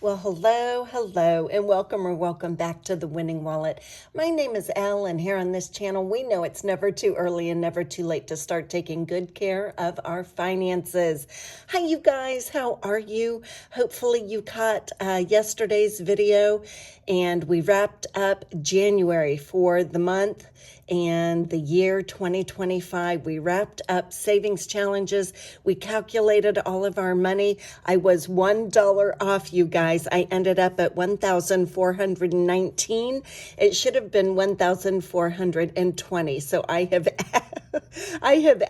Well, hello, and welcome back to the Winning Wallet. My name is Elle, and here on this channel, we know it's never too early and never too late to start taking good care of our finances. Hi, you guys. How are you? Hopefully you caught yesterday's video, and we wrapped up January for the month and the year 2025. We wrapped up savings challenges. We calculated all of our money. I was $1 off, you guys. I ended up at $1,419. It should have been $1,420. So I have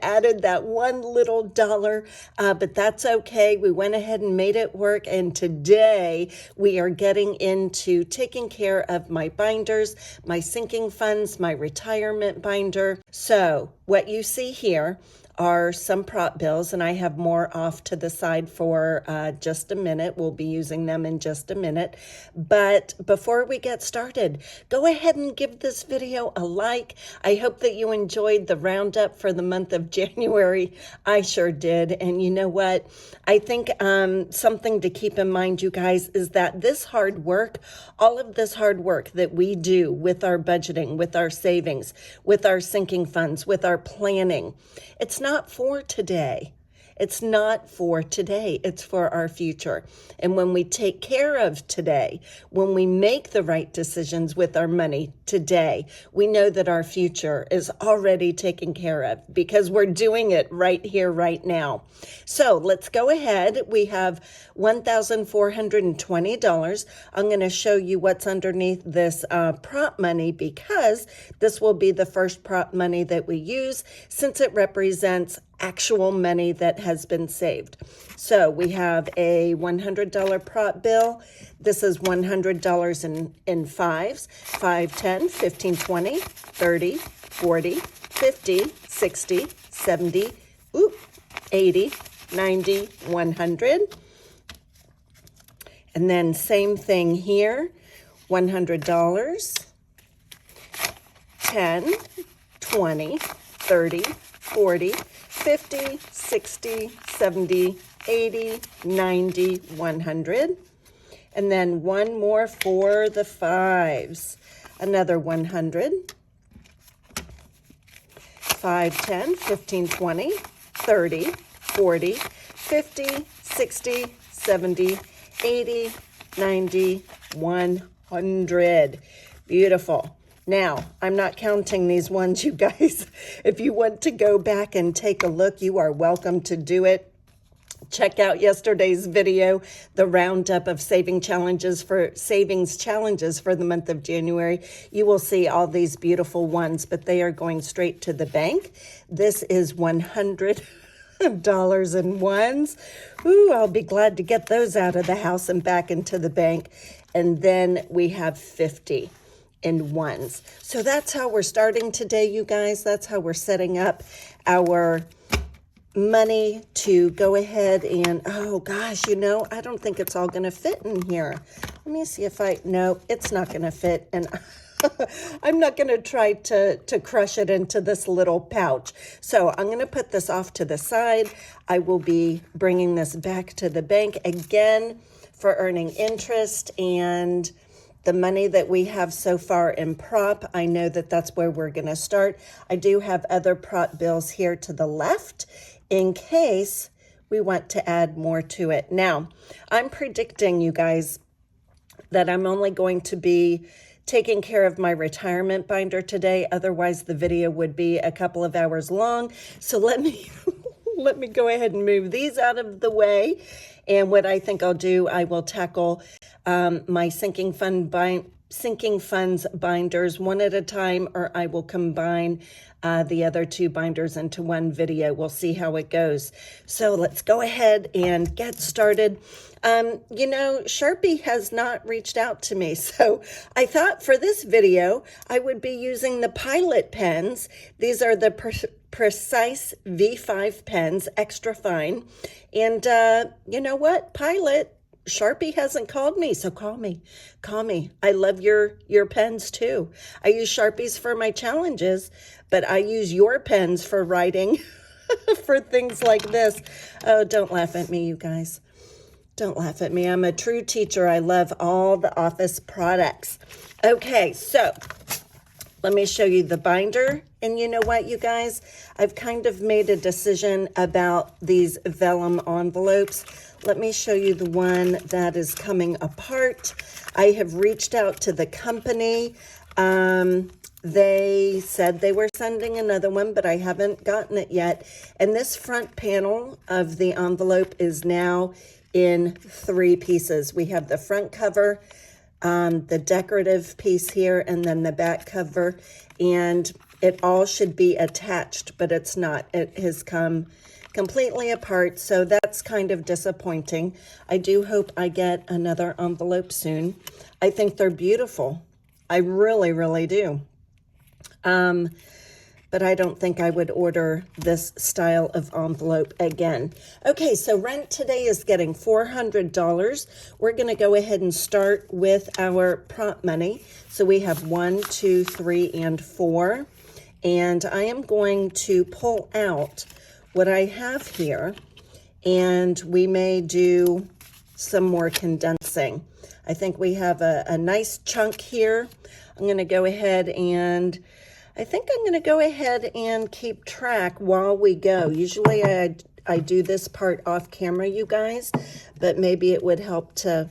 added that one little dollar, but that's okay. We went ahead and made it work. And today we are getting into taking care of my binders, my sinking funds, my retirement binder. So what you see here are some prop bills, and I have more off to the side for just a minute. We'll be using them in just a minute. But before we get started, go ahead and give this video a like. I hope that you enjoyed the roundup for the month of January. I sure did. And you know what? I think something to keep in mind, you guys, is that this hard work, all of this hard work that we do with our budgeting, with our savings, with our sinking funds, with our planning, it's not for today. It's not for today. It's for our future. And when we take care of today, when we make the right decisions with our money today, we know that our future is already taken care of because we're doing it right here, right now. So let's go ahead. We have $1,420. I'm going to show you what's underneath this prop money because this will be the first prop money that we use since it represents actual money that has been saved. So we have a $100 prop bill. This is $100 in fives, 5, 10, 15, 20, 30, 40, 50, 60, 70, 80, 90, 100. And then same thing here, $100, 10, 20, 30, 40, 50, 60, 70, 80, 90, 100. And then one more for the fives. Another 100. 5, 10, 15, 20, 30, 40, 50, 60, 70, 80, 90, 100. Beautiful. Now, I'm not counting these ones, you guys. If you want to go back and take a look, you are welcome to do it. Check out yesterday's video, the roundup of savings challenges for the month of January. You will see all these beautiful ones, but they are going straight to the bank. This is $100 in ones. Ooh, I'll be glad to get those out of the house and back into the bank. And then we have 50 in ones. So that's how we're starting today, you guys. That's how we're setting up our money to go ahead and, oh gosh, you know, I don't think it's all going to fit in here. Let me see if no, it's not going to fit. And I'm not going to try to crush it into this little pouch. So I'm going to put this off to the side. I will be bringing this back to the bank again for earning interest and the money that we have so far in prop. I know that that's where we're going to start. I do have other prop bills here to the left in case we want to add more to it. Now, I'm predicting, you guys, that I'm only going to be taking care of my retirement binder today. Otherwise, the video would be a couple of hours long. So let me go ahead and move these out of the way. And what I think I'll do, I will tackle my sinking funds binders one at a time, or I will combine the other two binders into one video. We'll see how it goes. So let's go ahead and get started. You know, Sharpie has not reached out to me, so I thought for this video, I would be using the Pilot pens. These are the Precise V5 pens, extra fine. And you know what, Pilot, Sharpie hasn't called me, so call me. I love your pens too. I use Sharpies for my challenges, but I use your pens for writing for things like this. Oh, don't laugh at me, you guys. Don't laugh at me. I'm a true teacher. I love all the office products. Okay, so let me show you the binder. And you know what, you guys? I've kind of made a decision about these vellum envelopes. Let me show you the one that is coming apart. I have reached out to the company. They said they were sending another one, but I haven't gotten it yet. And this front panel of the envelope is now in 3 pieces. We have the front cover, the decorative piece here, and then the back cover. And it all should be attached, but it's not. It has come completely apart, so that's kind of disappointing. I do hope I get another envelope soon. I think they're beautiful. I really, really do. But I don't think I would order this style of envelope again. Okay, so rent today is getting $400. We're going to go ahead and start with our prop money. So we have 1, 2, 3, and 4. And I am going to pull out what I have here, and we may do some more condensing. I think we have a nice chunk here. I'm going to go ahead and I think I'm going to go ahead and keep track while we go. Usually I do this part off camera, you guys, but maybe it would help to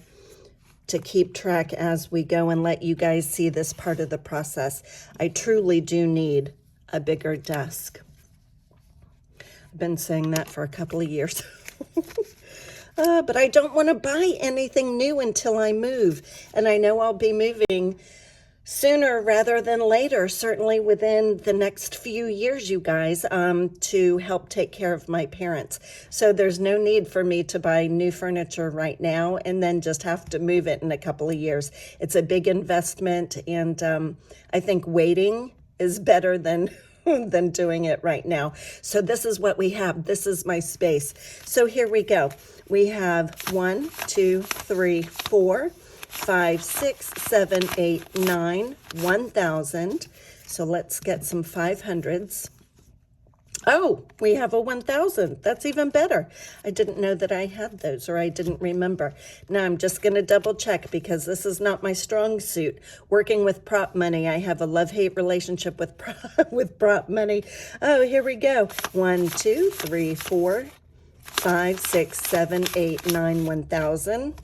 keep track as we go and let you guys see this part of the process. I truly do need a bigger desk. I've been saying that for a couple of years. But I don't want to buy anything new until I move. And I know I'll be moving sooner rather than later, certainly within the next few years, you guys, to help take care of my parents. So there's no need for me to buy new furniture right now and then just have to move it in a couple of years. It's a big investment, and I think waiting is better than doing it right now. So this is what we have. This is my space. So here we go. We have 1, 2, 3, 4, 5, 6, 7, 8, 9, 1,000. So let's get some 500s. Oh, we have a 1,000. That's even better. I didn't know that I had those, or I didn't remember. Now I'm just going to double check because this is not my strong suit. Working with prop money, I have a love-hate relationship with prop money. Oh, here we go. 1, 2, 3, 4, 5, 6, 7, 8, 9, 1,000.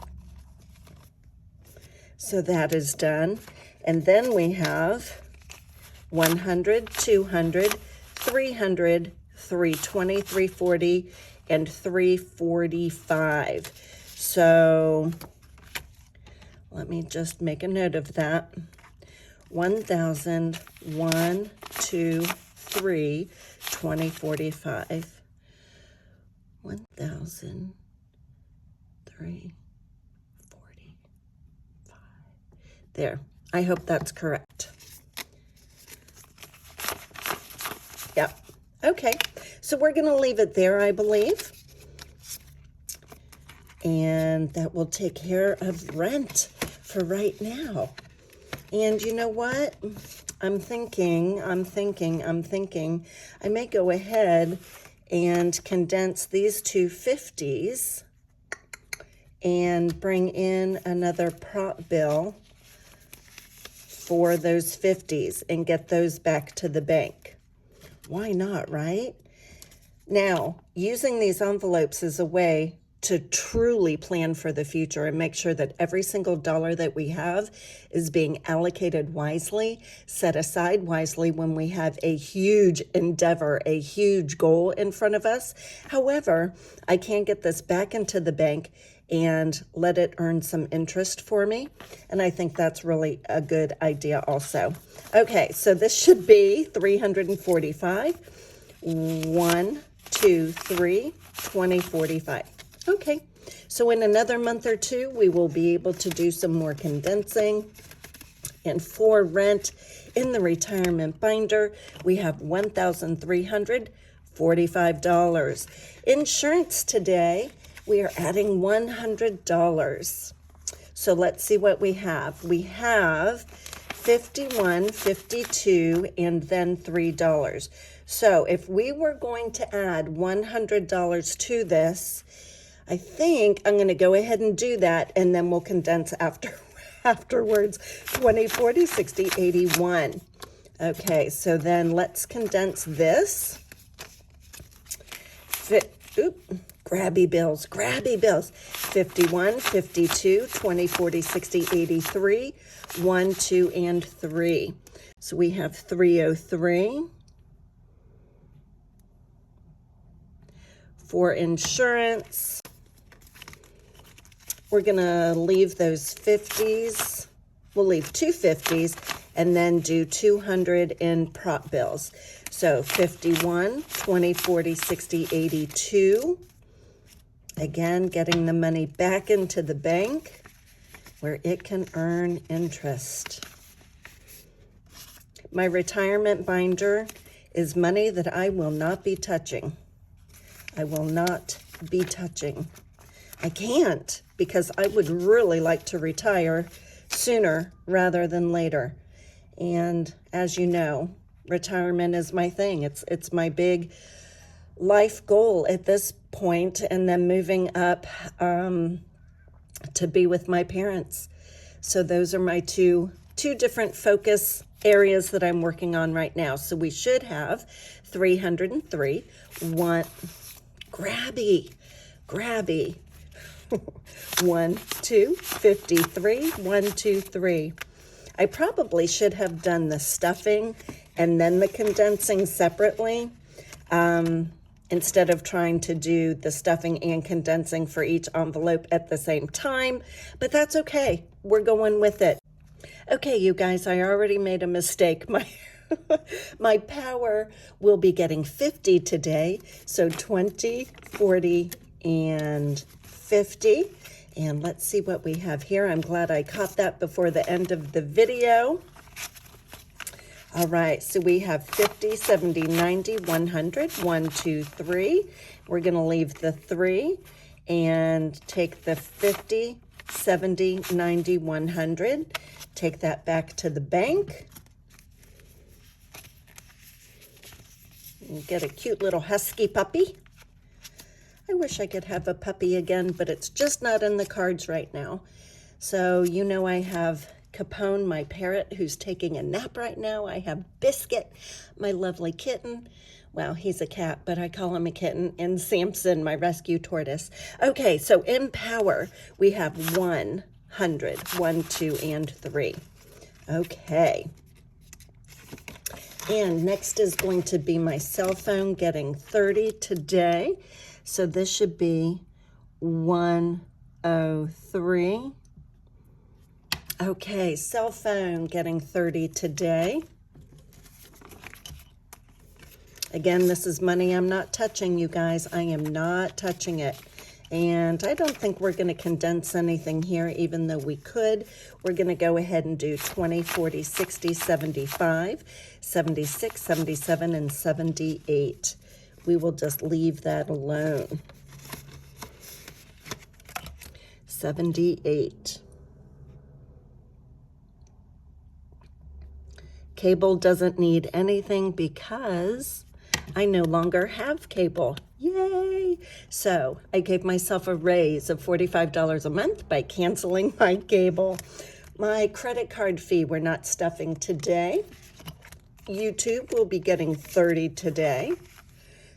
So that is done. And then we have 100, 200, 300, 320, 340, and 345. So let me just make a note of that. 1,000, 1, 2, 3, 20, 45. 1,000, 3, 45. There. I hope that's correct. Yep. Okay. So we're going to leave it there, I believe. And that will take care of rent for right now. And you know what? I'm thinking, I may go ahead and condense these two 50s and bring in another prop bill for those 50s and get those back to the bank. Why not, right? Now, using these envelopes is a way to truly plan for the future and make sure that every single dollar that we have is being allocated wisely, set aside wisely when we have a huge endeavor, a huge goal in front of us. However, I can get this back into the bank and let it earn some interest for me. And I think that's really a good idea also. Okay, so this should be 345. 1, 2, 3, 20, 45. Okay, so in another month or two, we will be able to do some more condensing. And for rent in the retirement binder, we have $1,345. Insurance today, we are adding $100. So let's see what we have. We have 51, 52, and then $3. So if we were going to add $100 to this, I think I'm going to go ahead and do that, and then we'll condense afterwards. 20, 40, 60, 81. Okay, so then let's condense this. Grabby bills. 51, 52, 20, 40, 60, 83, 1, 2, and 3. So we have 303. For insurance, we're going to leave those 50s. We'll leave 2 50s and then do 200 in prop bills. So 51, 20, 40, 60, 82. Again, getting the money back into the bank where it can earn interest. My retirement binder is money that I will not be touching. I will not be touching. I can't, because I would really like to retire sooner rather than later. And as you know, retirement is my thing. It's my big life goal at this point, and then moving up to be with my parents. So those are my two different focus areas that I'm working on right now. So we should have 303. Grabby. 1, 2, 53, 1, 2, 3. I probably should have done the stuffing and then the condensing separately, instead of trying to do the stuffing and condensing for each envelope at the same time, but that's okay. We're going with it. Okay, you guys, I already made a mistake. My power will be getting 50 today, so 20, 40, and 50. And let's see what we have here. I'm glad I caught that before the end of the video. All right, so we have 50, 70, 90, 100, 1, 2, 3. We're going to leave the 3 and take the 50, 70, 90, 100. Take that back to the bank. And get a cute little husky puppy. I wish I could have a puppy again, but it's just not in the cards right now. So, you know, I have Capone, my parrot, who's taking a nap right now. I have Biscuit, my lovely kitten. Well, he's a cat, but I call him a kitten. And Samson, my rescue tortoise. Okay, so in power, we have 100, 1, 2, and 3. Okay. And next is going to be my cell phone getting 30 today. So this should be 103. Okay, cell phone getting 30 today. Again, this is money I'm not touching, you guys. I am not touching it. And I don't think we're going to condense anything here, even though we could. We're going to go ahead and do 20, 40, 60, 75, 76, 77, and 78. We will just leave that alone. 78. Cable doesn't need anything because I no longer have cable. Yay! So I gave myself a raise of $45 a month by canceling my cable. My credit card fee, we're not stuffing today. YouTube will be getting 30 today.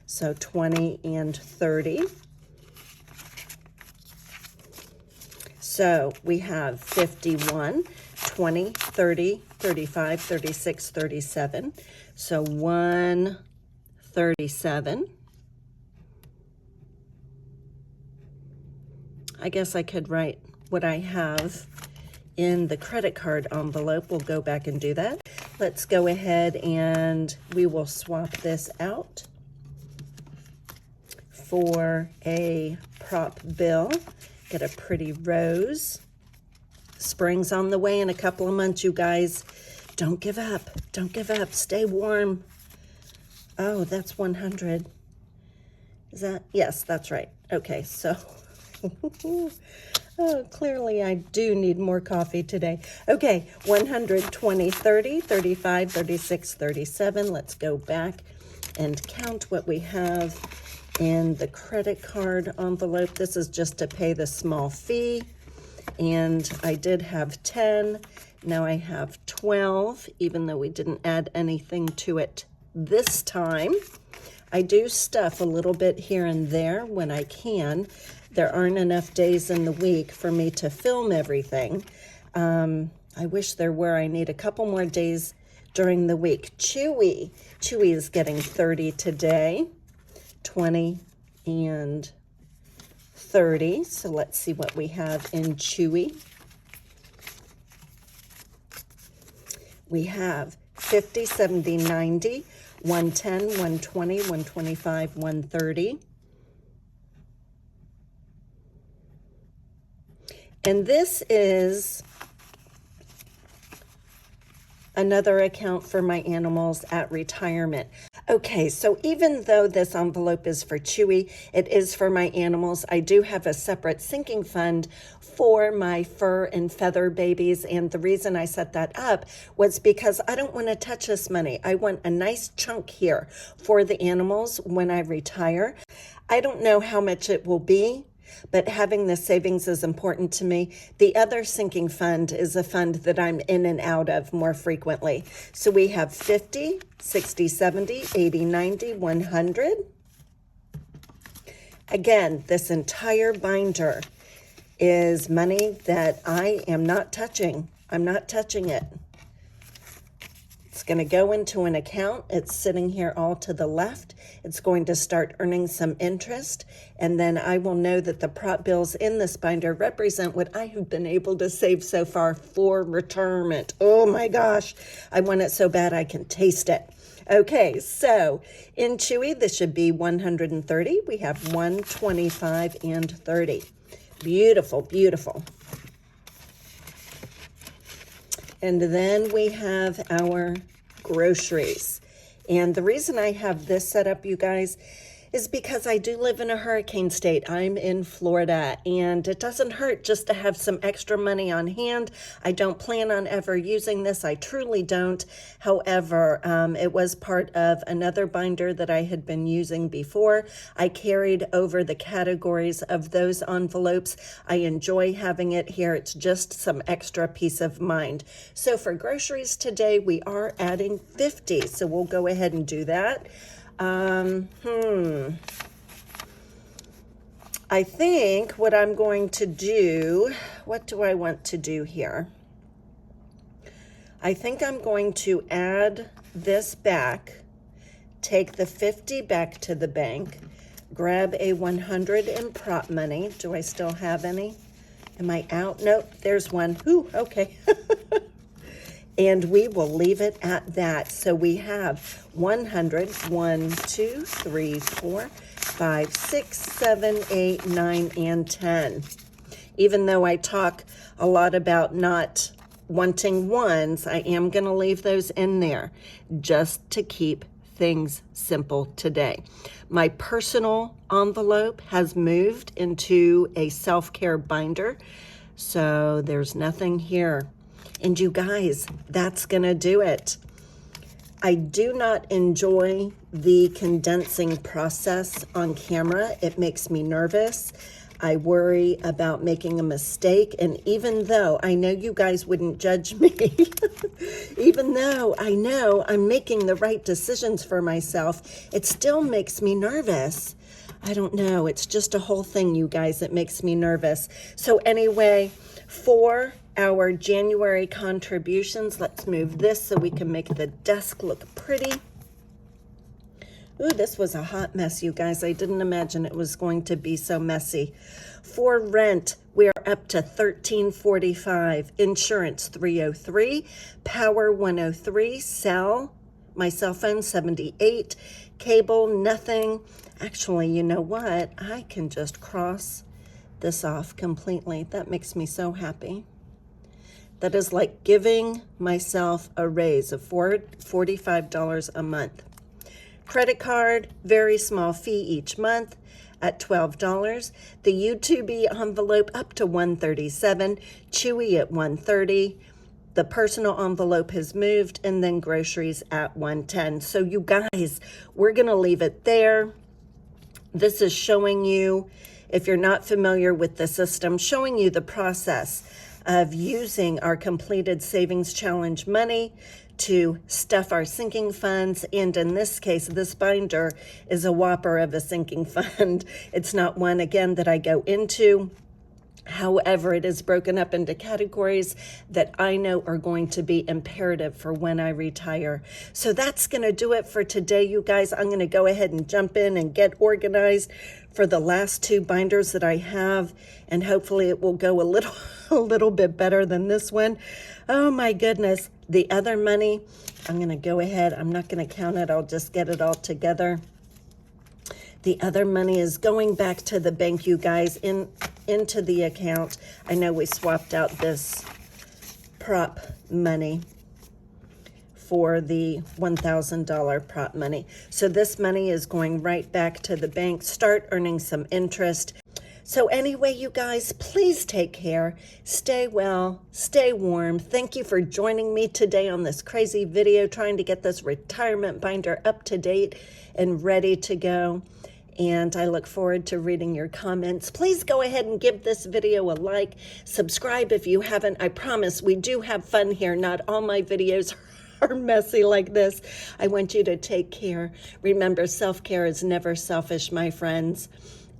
So 20 and 30. So we have 51, 20, 30, 35, 36, 37. So 137. I guess I could write what I have in the credit card envelope. We'll go back and do that. Let's go ahead and we will swap this out for a prop bill. Get a pretty rose. Spring's on the way in a couple of months, you guys. Don't give up. Don't give up. Stay warm. Oh, that's 100. Is that? Yes, that's right. Okay, so oh, clearly I do need more coffee today. Okay, 120, 30, 35, 36, 37. Let's go back and count what we have In the credit card envelope, this is just to pay the small fee. And I did have 10. Now I have 12, even though we didn't add anything to it this time. I do stuff a little bit here and there when I can. There aren't enough days in the week for me to film everything. I wish there were. I need a couple more days during the week. Chewy is getting 30 today, 20 and 30. So let's see what we have in Chewy. We have 50, 70, 90, 110, 120, 125, 130. And this is another account for my animals at retirement. Okay, so even though this envelope is for Chewy, it is for my animals. I do have a separate sinking fund for my fur and feather babies. And the reason I set that up was because I don't want to touch this money. I want a nice chunk here for the animals when I retire. I don't know how much it will be, but having the savings is important to me. The other sinking fund is a fund that I'm in and out of more frequently. So we have 50, 60, 70, 80, 90, 100. Again, this entire binder is money that I am not touching. I'm not touching it. It's going to go into an account. It's sitting here all to the left. It's going to start earning some interest, and then I will know that the prop bills in this binder represent what I have been able to save so far for retirement. Oh my gosh, I want it so bad I can taste it. Okay, so in Chewy, this should be 130. We have 125 and 30. Beautiful, beautiful. And then we have our groceries. And the reason I have this set up, you guys, is because I do live in a hurricane state. I'm in Florida, and it doesn't hurt just to have some extra money on hand. I don't plan on ever using this. I truly don't. However, it was part of another binder that I had been using before. I carried over the categories of those envelopes. I enjoy having it here. It's just some extra peace of mind. So for groceries today, we are adding 50. So we'll go ahead and do that. I think what I'm going to do, what do I want to do here? I think I'm going to add this back, take the 50 back to the bank, grab a 100 in prop money. Do I still have any? Am I out? Nope, there's one. Ooh, okay. And we will leave it at that. So we have 100, 1, 2, 3, 4, 5, 6, 7, 8, 9, and 10. Even though I talk a lot about not wanting ones, I am going to leave those in there just to keep things simple today. My personal envelope has moved into a self-care binder, so there's nothing here. And you guys, that's going to do it. I do not enjoy the condensing process on camera. It makes me nervous. I worry about making a mistake. And even though I know you guys wouldn't judge me, even though I know I'm making the right decisions for myself, it still makes me nervous. I don't know. It's just a whole thing, you guys, that makes me nervous. So anyway, for our January contributions, let's move this so we can make the desk look pretty. Ooh, this was a hot mess, you guys. I didn't imagine it was going to be so messy. For rent, we are up to $13.45. Insurance, $303. Power, $103. Cell, my cell phone, $78. Cable, nothing. Actually, you know what? I can just cross this off completely. That makes me so happy. That is like giving myself a raise of $45 a month. Credit card, very small fee each month at $12. The YouTube envelope up to $137. Chewy at $130. The personal envelope has moved, and then groceries at $110. So you guys, we're going to leave it there. This is showing you, if you're not familiar with the system, showing you the process of using our completed savings challenge money to stuff our sinking funds. And in this case, this binder is a whopper of a sinking fund. It's not one, again, that I go into. However, it is broken up into categories that I know are going to be imperative for when I retire. So that's going to do it for today, you guys. I'm going to go ahead and jump in and get organized for the last two binders that I have, and hopefully it will go a little bit better than this one. Oh my goodness. The other money, I'm going to go ahead. I'm not going to count it. I'll just get it all together. The other money is going back to the bank, you guys, into the account. I know we swapped out this prop money for the $1,000 prop money. So this money is going right back to the bank, start earning some interest. So anyway, you guys, please take care. Stay well, stay warm. Thank you for joining me today on this crazy video, trying to get this retirement binder up to date and ready to go. And I look forward to reading your comments. Please go ahead and give this video a like. Subscribe if you haven't. I promise we do have fun here. Not all my videos are messy like this. I want you to take care. Remember, self-care is never selfish, my friends.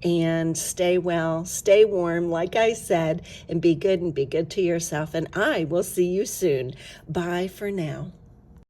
And stay well, stay warm, like I said, and be good to yourself. And I will see you soon. Bye for now.